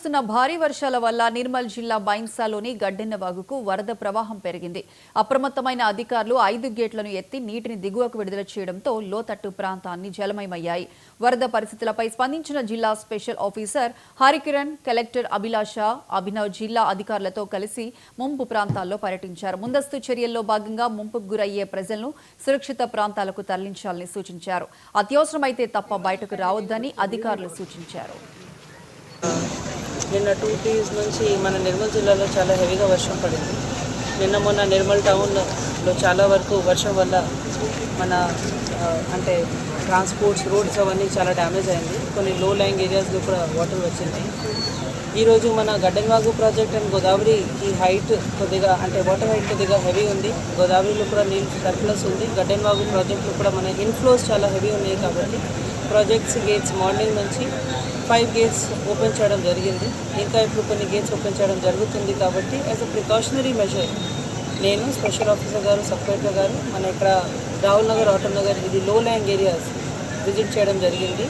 కురుస్తున్న భారీ వర్షాల వల్ల నిర్మల్ జిల్లా బైన్సాలోని గడ్డెన్నవాగుకు వరద ప్రవాహం పెరిగింది. అప్రమత్తమైన అధికారులు 5 గేట్లను ఎత్తి నీటిని దిగువకు విడుదల చేయడంతో లోతట్టు ప్రాంతాన్ని జలమయమయ్యాయి. వరద పరిస్థితులపై స్పందించిన జిల్లా special officer Harikiran, collector Abhinav జిల్లా అధికారులతో కలిసి ముంపు ప్రాంతాల్లో పర్యటించారు. ముందస్తు చర్యల్లో భాగంగా ముంపుకు గురయ్యే ప్రజలను సురక్షిత ప్రాంతాలకు తరలించాలని సూచించారు. అత్యవసరమైతే తప్ప బయటకు రావద్దని అధికారులు సూచించారు. నిన్న 2 days నుంచి మన నిర్మల్ జిల్లాలో చాలా హెవీగా వర్షం పడింది. మొన్న నిర్మల్ టౌన్లో చాలా వరకు వర్షం వల్ల మన అంటే ట్రాన్స్పోర్ట్స్, రోడ్స్ అవన్నీ చాలా డ్యామేజ్ అయింది. కొన్ని లో లయింగ్ ఏరియాస్లో కూడా వాటర్ వచ్చింది. ఈరోజు మన గడ్డెన్వాగు ప్రాజెక్ట్ అండ్ గోదావరి ఈ హైట్ కొద్దిగా అంటే వాటర్ హైట్ కొద్దిగా హెవీ ఉంది. గోదావరిలో కూడా నీళ్ళు సర్ప్లస్ ఉంది. గడ్డెన్వాగు ప్రాజెక్టులో కూడా మన ఇన్ఫ్లోస్ చాలా హెవీ ఉన్నాయి. కాబట్టి ప్రాజెక్ట్స్ గేట్స్ మార్నింగ్ నుంచి 5 గేట్స్ ఓపెన్ చేయడం జరిగింది. ఇంకా ఇప్పుడు కొన్ని గేట్స్ ఓపెన్ చేయడం జరుగుతుంది. కాబట్టి యాజ్ అ ప్రికాషనరీ మెజర్ నేను స్పెషల్ ఆఫీసర్ గారు, సబ్ కలెక్టర్ గారు మన ఇక్కడ రాహుల్ నగర్, ఆటం నగర్ ఇది లో ల్యాండ్ ఏరియాస్ విజిట్ చేయడం జరిగింది.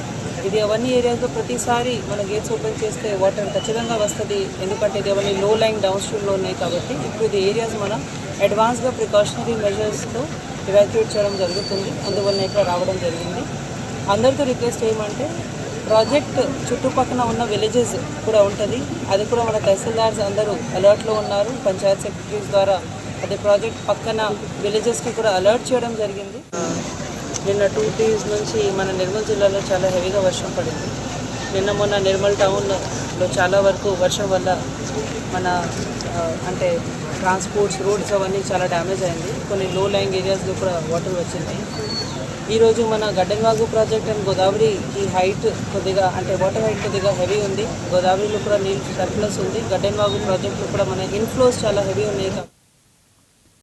ఇది అవన్నీ ఏరియాస్లో ప్రతిసారి మన గేట్స్ ఓపెన్ చేస్తే వాటర్ ఖచ్చితంగా వస్తుంది. ఎందుకంటే ఇది అవన్నీ లో లైన్ డౌన్ స్ట్రీమ్లో ఉన్నాయి. కాబట్టి ఇప్పుడు ఇది ఏరియాస్ మనం అడ్వాన్స్గా ప్రికాషనరీ మెజర్స్తో ఎవాక్యుయేట్ చేయడం జరుగుతుంది. అందువల్ల ఇక్కడ రావడం జరిగింది. అందరితో రిక్వెస్ట్ చేయమంటే ప్రాజెక్ట్ చుట్టుపక్కల ఉన్న విలేజెస్ కూడా ఉంటుంది. అది కూడా మన తహసీల్దార్స్ అందరూ అలర్ట్లో ఉన్నారు. పంచాయత్ సెక్రటరీస్ ద్వారా అదే ప్రాజెక్ట్ పక్కన విలేజెస్కి కూడా అలర్ట్ చేయడం జరిగింది. నిన్న 2 days నుంచి మన నిర్మల్ జిల్లాలో చాలా హెవీగా వర్షం పడింది. మొన్న నిర్మల్ టౌన్లో చాలా వరకు వర్షం వల్ల మన అంటే ట్రాన్స్పోర్ట్స్, రోడ్స్ అవన్నీ చాలా డ్యామేజ్ అయింది. కొన్ని లో లయింగ్ ఏరియాస్లో కూడా వాటర్ వచ్చింది. ఈరోజు మన గడ్డెన్వాగు ప్రాజెక్ట్ అండ్ గోదావరి ఈ హైట్ కొద్దిగా అంటే వాటర్ హైట్ కొద్దిగా హెవీ ఉంది. గోదావరిలో కూడా నీళ్ళు సర్ప్లస్ ఉంది. గడ్డెన్వాగు ప్రాజెక్టులో కూడా మన ఇన్ఫ్లోస్ చాలా హెవీ ఉన్నాయి.